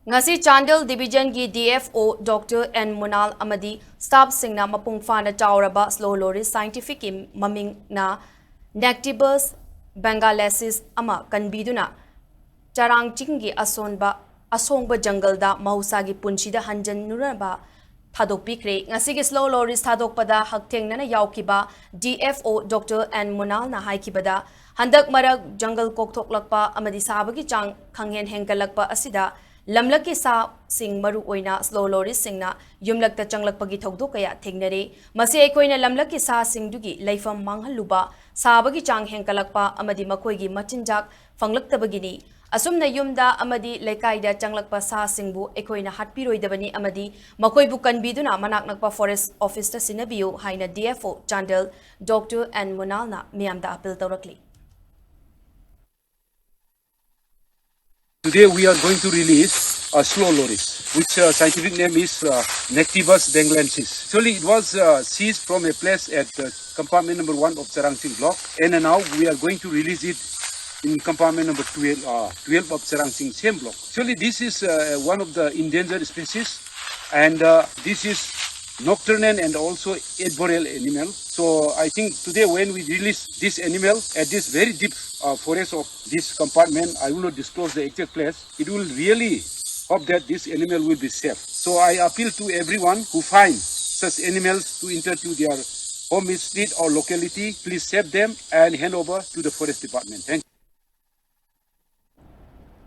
ngasi Chandel Division gi DFO Dr. N Munal amadi staff singna mapung fana chawraba slow loris scientific maming na Nactibus bengalensis ama kanbiduna charangching gi asongba jungle da mausa gi punchida hanjan nuraba thadokpikre ngasi gi slow loris thadokpada haktengnana yaukiba DFO Dr. N Munal na haikibada handak marak jungle kokthoklakpa amadi sabagi chang khanghen hengalakpa asida lamlaki sa sing maru oina slow loris singna yumlakta changlakpagi thogdo kaya thengnare masi ekoina lamlaki sa singdugi leifam manghaluba sabagi chang henkalakpa amadi makoigi machinjak fanglaktabagini asumna yumda amadi lekaida changlakpa sa singbu ekoina hatpiroidabani amadi makoibu kanbiduna manaknakpa forest office ta sinabiyo haina DFO Chandel Dr. N Munalna miyamda appeal tawrakli. Today we are going to release a slow loris, which scientific name is Nactibus bengalensis. Actually, it was seized from a place at compartment number 1 of Charangsing block, and now we are going to release it in compartment number 12 of Charangsing same block. Actually, this is one of the endangered species, and this is nocturnal and also arboreal animal. So I think today when we release this animal at this very deep forest of this compartment, I will not disclose the exact place. It will really hope that this animal will be safe. So I appeal to everyone who finds such animals to enter to their home street or locality. Please save them and hand over to the forest department. Thank you.